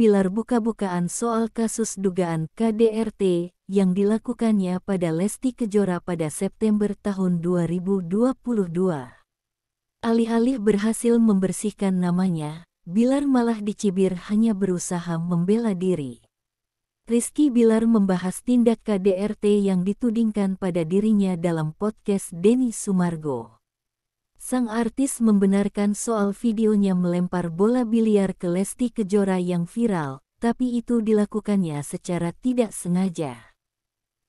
Bilar buka-bukaan soal kasus dugaan KDRT yang dilakukannya pada Lesti Kejora pada September tahun 2022. Alih-alih berhasil membersihkan namanya, Bilar malah dicibir hanya berusaha membela diri. Rizky Bilar membahas tindak KDRT yang ditudingkan pada dirinya dalam podcast Denny Sumargo. Sang artis membenarkan soal videonya melempar bola biliar ke Lesti Kejora yang viral, tapi itu dilakukannya secara tidak sengaja.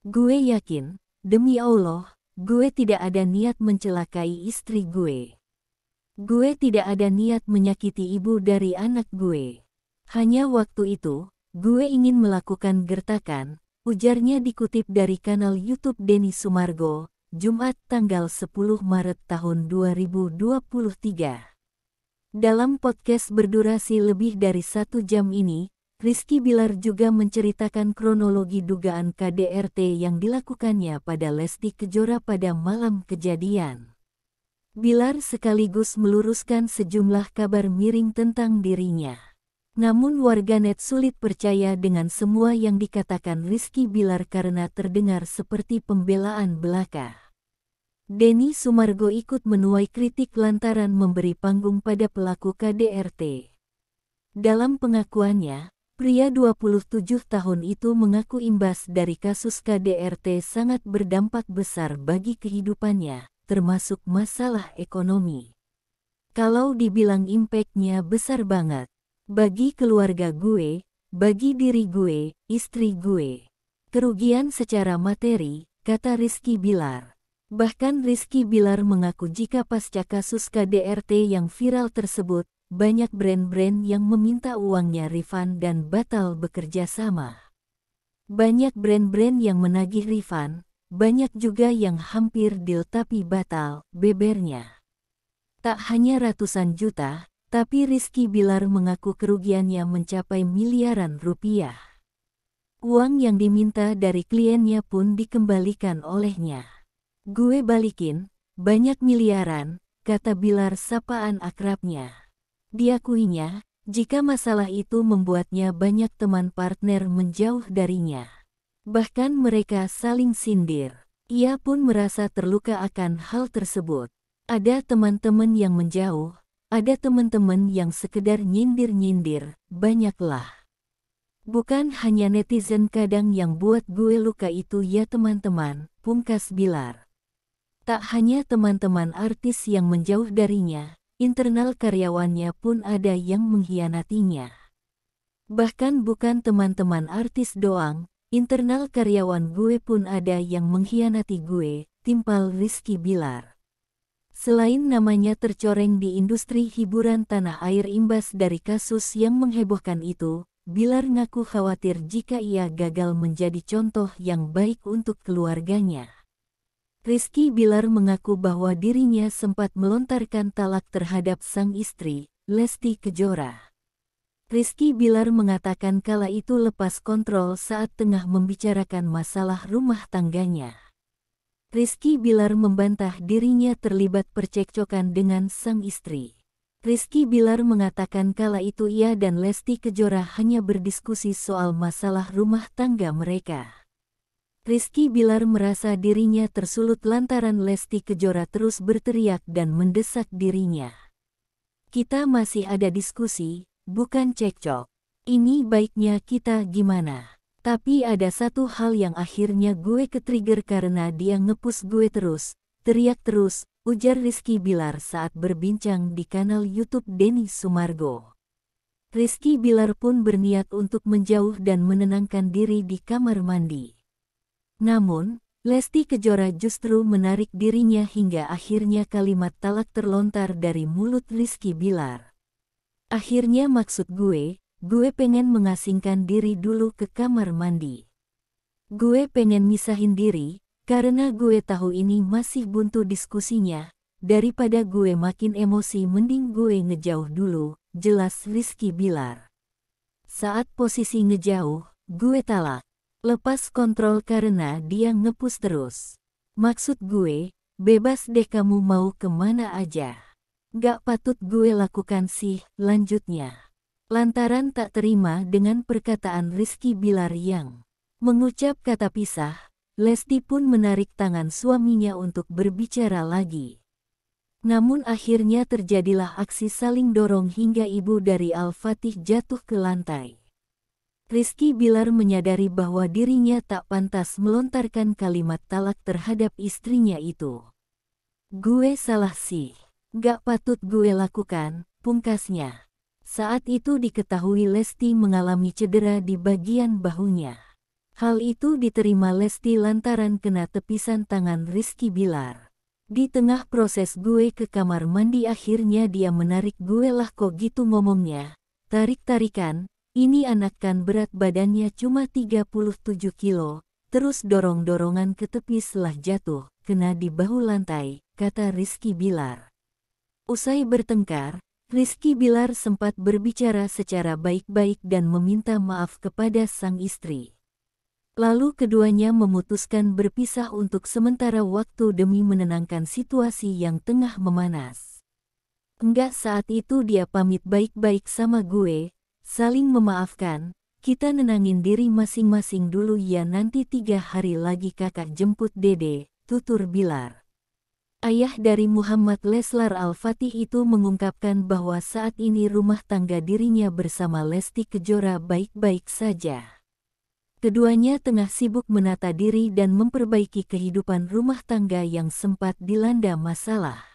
"Gue yakin, demi Allah, gue tidak ada niat mencelakai istri gue. Gue tidak ada niat menyakiti ibu dari anak gue. Hanya waktu itu, gue ingin melakukan gertakan," ujarnya dikutip dari kanal YouTube Denny Sumargo, Jumat tanggal 10 Maret tahun 2023. Dalam podcast berdurasi lebih dari 1 jam ini, Rizky Bilar juga menceritakan kronologi dugaan KDRT yang dilakukannya pada Lesti Kejora pada malam kejadian. Bilar sekaligus meluruskan sejumlah kabar miring tentang dirinya. Namun warganet sulit percaya dengan semua yang dikatakan Rizky Bilar karena terdengar seperti pembelaan belaka. Denny Sumargo ikut menuai kritik lantaran memberi panggung pada pelaku KDRT. Dalam pengakuannya, pria 27 tahun itu mengaku imbas dari kasus KDRT sangat berdampak besar bagi kehidupannya, termasuk masalah ekonomi. "Kalau dibilang impact-nya besar banget. Bagi keluarga gue, bagi diri gue, istri gue. Kerugian secara materi," kata Rizky Bilar. Bahkan Rizky Bilar mengaku jika pasca kasus KDRT yang viral tersebut, banyak brand-brand yang meminta uangnya refund dan batal bekerja sama. Banyak brand-brand yang menagih refund, banyak juga yang hampir deal tapi batal, bebernya. Tak hanya ratusan juta, tapi Rizky Bilar mengaku kerugiannya mencapai miliaran rupiah. Uang yang diminta dari kliennya pun dikembalikan olehnya. "Gue balikin, banyak miliaran," kata Bilar sapaan akrabnya. Diakuinya, jika masalah itu membuatnya banyak teman partner menjauh darinya. Bahkan mereka saling sindir. Ia pun merasa terluka akan hal tersebut. Ada teman-teman yang menjauh, ada teman-teman yang sekedar nyindir-nyindir, banyaklah. "Bukan hanya netizen kadang yang buat gue luka itu ya teman-teman," pungkas Bilar. Tak hanya teman-teman artis yang menjauh darinya, internal karyawannya pun ada yang mengkhianatinya. Bahkan bukan teman-teman artis doang, internal karyawan gue pun ada yang mengkhianati gue, timpal Rizky Bilar. Selain namanya tercoreng di industri hiburan tanah air imbas dari kasus yang menghebohkan itu, Bilar ngaku khawatir jika ia gagal menjadi contoh yang baik untuk keluarganya. Rizky Bilar mengaku bahwa dirinya sempat melontarkan talak terhadap sang istri, Lesti Kejora. Rizky Bilar mengatakan kala itu lepas kontrol saat tengah membicarakan masalah rumah tangganya. Rizky Bilar membantah dirinya terlibat percekcokan dengan sang istri. Rizky Bilar mengatakan kala itu ia dan Lesti Kejora hanya berdiskusi soal masalah rumah tangga mereka. Rizky Bilar merasa dirinya tersulut lantaran Lesti Kejora terus berteriak dan mendesak dirinya. "Kita masih ada diskusi, bukan cekcok. Ini baiknya kita gimana? Tapi ada satu hal yang akhirnya gue ketrigger karena dia ngepush gue terus, teriak terus," ujar Rizky Bilar saat berbincang di kanal YouTube Denny Sumargo. Rizky Bilar pun berniat untuk menjauh dan menenangkan diri di kamar mandi. Namun, Lesti Kejora justru menarik dirinya hingga akhirnya kalimat talak terlontar dari mulut Rizky Bilar. "Akhirnya maksud gue pengen mengasingkan diri dulu ke kamar mandi. Gue pengen misahin diri, karena gue tahu ini masih buntu diskusinya, daripada gue makin emosi mending gue ngejauh dulu," jelas Rizky Bilar. "Saat posisi ngejauh, gue talak. Lepas kontrol karena dia ngepush terus. Maksud gue, bebas deh kamu mau kemana aja. Gak patut gue lakukan sih," lanjutnya. lantaran tak terima dengan perkataan Rizky Bilar yang mengucap kata pisah. Lesti pun menarik tangan suaminya untuk berbicara lagi. Namun akhirnya terjadilah aksi saling dorong hingga ibu dari Al-Fatih jatuh ke lantai. Rizky Bilar menyadari bahwa dirinya tak pantas melontarkan kalimat talak terhadap istrinya itu. Gue salah sih. Gak patut gue lakukan, pungkasnya. Saat itu diketahui Lesti mengalami cedera di bagian bahunya. Hal itu diterima Lesti lantaran kena tepisan tangan Rizky Bilar. Di tengah proses gue ke kamar mandi akhirnya dia menarik gue lah kok gitu ngomongnya. Tarik-tarikan. Ini anak kan berat badannya cuma 37 kilo, terus dorong-dorongan ke tepi setelah jatuh, kena di bahu lantai, kata Rizky Bilar. Usai bertengkar, Rizky Bilar sempat berbicara secara baik-baik dan meminta maaf kepada sang istri. Lalu keduanya memutuskan berpisah untuk sementara waktu demi menenangkan situasi yang tengah memanas. Enggak, saat itu dia pamit baik-baik sama gue. Saling memaafkan, kita nenangin diri masing-masing dulu ya, nanti 3 hari lagi kakak jemput Dede, tutur Bilar. Ayah dari Muhammad Leslar Al-Fatih itu mengungkapkan bahwa saat ini rumah tangga dirinya bersama Lesti Kejora baik-baik saja. Keduanya tengah sibuk menata diri dan memperbaiki kehidupan rumah tangga yang sempat dilanda masalah.